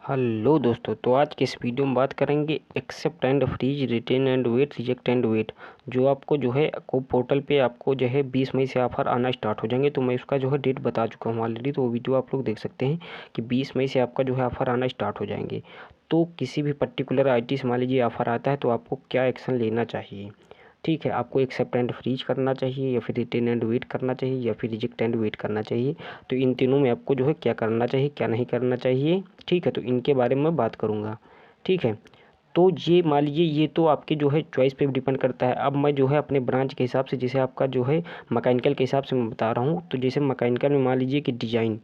Hello दोस्तों, तो आज के इस वीडियो में बात करेंगे accept and freeze, retain and wait, reject and wait. जो आपको जो है को पोर्टल पे आपको जो है 20 मई से ऑफ़र आना स्टार्ट हो जाएंगे। तो मैं उसका जो है डेट बता चुका हूँ ऑलरेडी, तो वो वीडियो आप लोग देख सकते हैं कि 20 मई से आपका जो है ऑफ़र आना स्टार्ट हो जाएंगे। तो किसी भी पर्टिकुलर आईटी से मान लीजिए ऑफ़र आता है तो आपको क्या एक्शन लेना चाहिए। ठीक है, आपको एक्सेप्ट एंड फ्रीज करना चाहिए या फिर रिटेन एंड वेट करना चाहिए या फिर रिजेक्ट एंड वेट करना चाहिए। तो इन तीनों में आपको जो है क्या करना चाहिए, क्या नहीं करना चाहिए। ठीक है, तो इनके बारे में बात करूँगा। ठीक है, तो ये मान लीजिए ये तो आपके जो है चॉइस पे डिपेंड करता है। अब मैं जो है अपने ब्रांच के हिसाब से, जैसे आपका जो है मैकेनिकल के हिसाब से मैं बता रहा हूँ। तो जैसे मैकेनिकल में मान लीजिए कि डिज़ाइन,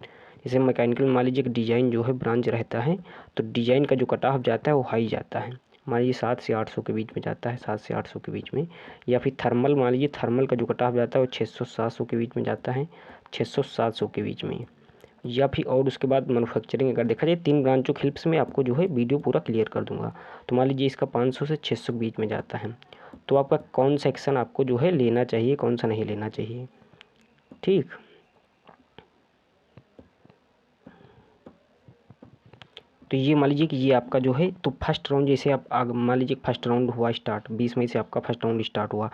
जैसे मैकेनिकल में मान लीजिए कि डिज़ाइन जो है ब्रांच रहता है, तो डिज़ाइन का जो कट ऑफ जाता है वो हाई जाता है। मान लीजिए 7 से 800 के बीच में जाता है, 7 से 800 के बीच में। या फिर थर्मल, मान लीजिए थर्मल का जो कट ऑफ जाता है वो 600-700 के बीच में जाता है, 600-700 के बीच में। या फिर और उसके बाद मैन्युफैक्चरिंग अगर देखा जाए, 3 ब्रांचों के हेल्प से मैं आपको जो है वीडियो पूरा क्लियर कर दूंगा। तो मान लीजिए इसका 500 से 600 के बीच में जाता है। तो आपका कौन सा एक्शन आपको जो है लेना चाहिए, कौन सा नहीं लेना चाहिए। ठीक, तो ये मान लीजिए कि ये आपका जो है, तो फर्स्ट राउंड जैसे आप मान लीजिए फर्स्ट राउंड हुआ स्टार्ट, 20 मई से आपका फर्स्ट राउंड स्टार्ट हुआ।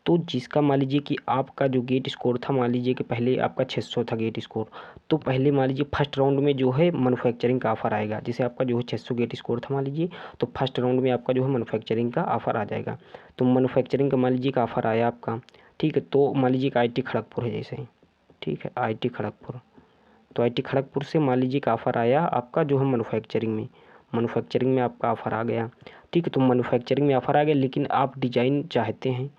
तो जिसका मान लीजिए कि आपका जो गेट स्कोर था, मान लीजिए कि पहले आपका 600 था गेट स्कोर। तो पहले मान लीजिए फर्स्ट राउंड में जो है मैन्युफैक्चरिंग का ऑफर आएगा। जैसे आपका जो है 600 गेट स्कोर था मान लीजिए, तो फर्स्ट राउंड में आपका जो है मैन्युफैक्चरिंग का ऑफर आ जाएगा। तो मैन्युफैक्चरिंग का मान लीजिए का ऑफर आया आपका। ठीक है, तो मान लीजिए कि आईटी खड़गपुर है जैसे। ठीक है, आईटी खड़गपुर, तो आईटी खड़गपुर से मान लीजिए का ऑफर आया आपका जो है मैन्युफैक्चरिंग में आपका ऑफर आ गया। ठीक है, तो मैन्युफैक्चरिंग में ऑफर आ गया, लेकिन आप डिजाइन चाहते हैं।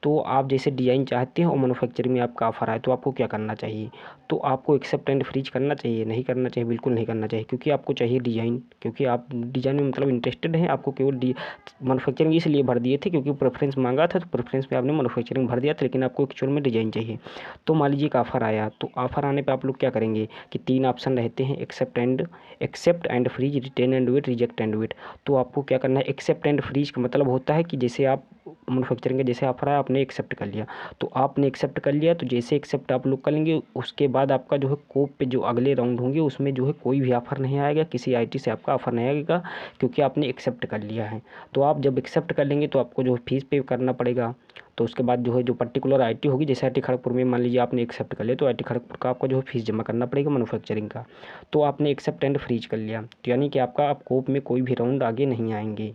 तो आप जैसे डिजाइन चाहते हैं और मैन्युफैक्चरिंग में आपका ऑफर आए, तो आपको क्या करना चाहिए। तो आपको एक्सेप्ट एंड फ्रीज करना चाहिए, नहीं करना चाहिए, बिल्कुल नहीं करना चाहिए, क्योंकि आपको चाहिए डिजाइन। क्योंकि आप डिजाइन में मतलब इंटरेस्टेड हैं, आपको केवल मैन्युफैक्चरिंग इसलिए भर दिए थे क्योंकि प्रेफरेंस मांगा था, तो प्रेफरेंस में आपने मैन्युफैक्चरिंग भर दिया था, लेकिन आपको एक्चुअल में डिजाइन चाहिए। तो मान लीजिए एक ऑफर आया, तो ऑफर आने पर आप लोग क्या करेंगे कि 3 ऑप्शन रहते हैं, accept and freeze, retain and wait, reject and wait. तो आपको क्या करना है, एक्सेप्ट एंड फ्रीज का मतलब होता है कि जैसे आप मैन्युफैक्चरिंग का जैसे ऑफर आया, आपने एक्सेप्ट कर लिया। तो आपने एक्सेप्ट कर लिया, तो जैसे एक्सेप्ट आप लोग कर लेंगे, उसके बाद आपका जो है कोप पे जो अगले राउंड होंगे उसमें जो है कोई भी ऑफर नहीं आएगा, किसी आईटी से आपका ऑफर नहीं आएगा, क्योंकि आपने एक्सेप्ट कर लिया है। तो आप जब एक्सेप्ट कर लेंगे तो आपको जो है फीस पे करना पड़ेगा। तो उसके बाद जो है जो पर्टिकुलर आईटी होगी, जैसे आईटी खड़गपुर में मान लीजिए आपने एक्सेप्ट कर लिया, तो आईटी खड़गपुर का आपको जो है फीस जमा करना पड़ेगा मैन्युफैक्चरिंग का। तो आपने एक्सेप्ट एंड फ्रीज कर लिया, तो यानी कि आपका आप कोप में कोई भी राउंड आगे नहीं आएंगे।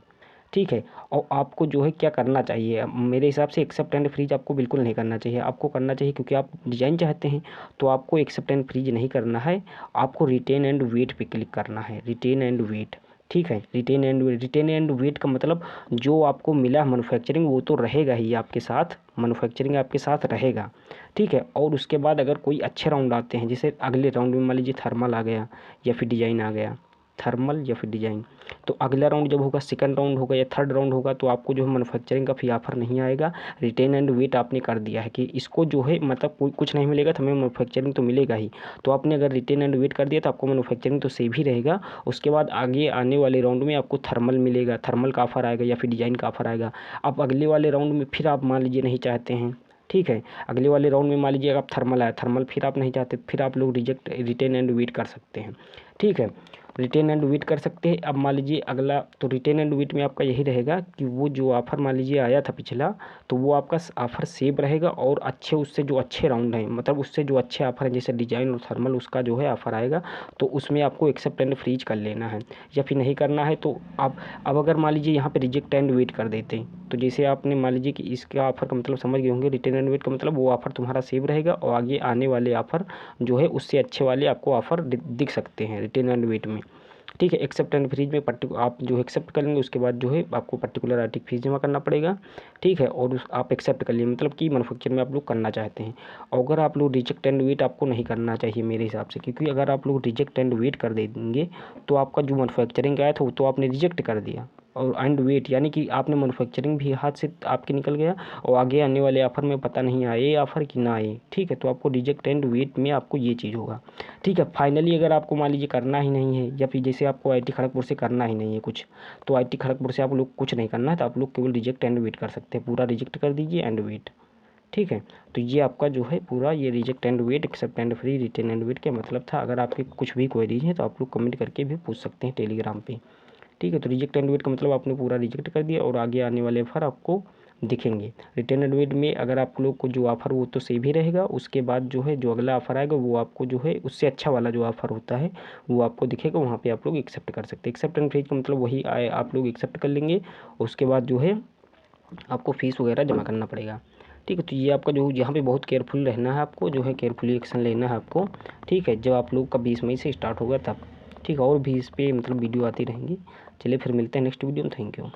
ठीक है, और आपको जो है क्या करना चाहिए, मेरे हिसाब से एक्सेप्ट एंड फ्रीज आपको बिल्कुल नहीं करना चाहिए। आपको करना चाहिए, क्योंकि आप डिजाइन चाहते हैं, तो आपको एक्सेप्ट एंड फ्रीज नहीं करना है। आपको रिटेन एंड वेट पे क्लिक करना है, रिटेन एंड वेट। ठीक है, रिटेन एंड वेट का मतलब जो आपको मिला मैन्युफैक्चरिंग वो तो रहेगा ही आपके साथ, मैन्युफैक्चरिंग आपके साथ रहेगा। ठीक है, और उसके बाद अगर कोई अच्छे राउंड आते हैं, जैसे अगले राउंड में मान लीजिए थर्मल आ गया या फिर डिजाइन आ गया, थर्मल या फिर डिजाइन, तो अगला राउंड जब होगा, सेकंड राउंड होगा या थर्ड राउंड होगा, तो आपको जो है मैन्युफैक्चरिंग का फिर ऑफर नहीं आएगा। रिटेन एंड वेट आपने कर दिया है कि इसको जो है मतलब कोई कुछ नहीं मिलेगा, तो हमें मैन्युफैक्चरिंग तो मिलेगा ही। तो आपने अगर रिटेन एंड वेट कर दिया तो आपको मैन्युफैक्चरिंग तो सेव ही रहेगा। उसके बाद आगे आने वाले राउंड में आपको थर्मल मिलेगा, थर्मल का ऑफर आएगा या फिर डिजाइन का ऑफर आएगा। अब अगले वाले राउंड में फिर आप मान लीजिए नहीं चाहते हैं। ठीक है, अगले वाले राउंड में मान लीजिए आप थर्मल आया, थर्मल फिर आप नहीं चाहते, फिर आप लोग रिटेन एंड वेट कर सकते हैं। ठीक है, रिटेन एंड वेट कर सकते हैं। अब मान लीजिए अगला, तो रिटेन एंड वेट में आपका यही रहेगा कि वो जो ऑफ़र मान लीजिए आया था पिछला, तो वो आपका ऑफ़र सेव रहेगा, और अच्छे उससे जो अच्छे राउंड हैं, मतलब उससे जो अच्छे ऑफ़र हैं जैसे डिजाइन और थर्मल, उसका जो है ऑफ़र आएगा, तो उसमें आपको एक्सेप्ट एंड फ्रीज कर लेना है। या फिर नहीं करना है तो आप, अब अगर मान लीजिए यहाँ पे रिजेक्ट एंड वेट कर देते हैं, तो जैसे आपने मान लीजिए कि इसका ऑफ़र का मतलब समझ गए होंगे, रिटेन एंड वेट का मतलब वो ऑफ़र तुम्हारा सेव रहेगा, और आगे आने वाले ऑफ़र जो है उससे अच्छे वाले आपको ऑफ़र दिख सकते हैं रिटेन एंड वेट में। ठीक है, एक्सेप्ट एंड फ्रीज में आप जो एक्सेप्ट कर लेंगे, उसके बाद जो है आपको पर्टिकुलर आर्टिक फीस जमा करना पड़ेगा। ठीक है, और आप एक्सेप्ट कर लिए, मतलब कि मैन्युफैक्चर में आप लोग करना चाहते हैं। और अगर आप लोग रिजेक्ट एंड वेट आपको नहीं करना चाहिए मेरे हिसाब से, क्योंकि अगर आप लोग रिजेक्ट एंड वेट कर देंगे तो आपका जो मैन्युफैक्चरिंग आया था वो तो आपने रिजेक्ट कर दिया, और एंड वेट यानी कि आपने मैन्युफैक्चरिंग भी हाथ से आपके निकल गया, और आगे आने वाले ऑफर में पता नहीं आए ऑफर कि ना आए। ठीक है, तो आपको रिजेक्ट एंड वेट में आपको ये चीज़ होगा। ठीक है, फाइनली अगर आपको मान लीजिए करना ही नहीं है, या फिर जैसे आपको आईटी खड़गपुर से करना ही नहीं है कुछ, तो आईटी खड़गपुर से आप लोग कुछ नहीं करना है, तो आप लोग केवल रिजेक्ट एंड वेट कर सकते हैं, पूरा रिजेक्ट कर दीजिए एंड वेट। ठीक है। तो ये आपका जो है पूरा ये reject and wait, accept and free, return and wait क्या मतलब था। अगर आपके कुछ भी क्वेरीज हैं तो आप लोग कमेंट करके भी पूछ सकते हैं टेलीग्राम पे, ठीक है। तो रिजेक्ट एंड वेट का मतलब आपने पूरा रिजेक्ट कर दिया और आगे आने वाले ऑफर आपको दिखेंगे। रिटर्न एंड वेट में अगर आप लोग को जो ऑफर वो तो सेव ही रहेगा, उसके बाद जो है जो अगला ऑफर आएगा वो आपको जो है उससे अच्छा वाला जो ऑफर होता है वो आपको दिखेगा, वहाँ पे आप लोग एक्सेप्ट कर सकते हैं। एक्सेप्ट एंड फ्रीज का मतलब वही आए, आप लोग एक्सेप्ट कर लेंगे, उसके बाद जो है आपको फीस वगैरह जमा करना पड़ेगा, ठीक है। तो ये आपका जो यहाँ पे बहुत केयरफुल रहना है, आपको जो है केयरफुली एक्शन लेना है आपको, ठीक है। जब आप लोग का 20 मई से स्टार्ट होगा तब, ठीक है। और भी इस पर मतलब वीडियो आती रहेंगी। चलिए फिर मिलते हैं नेक्स्ट वीडियो में। Thank you.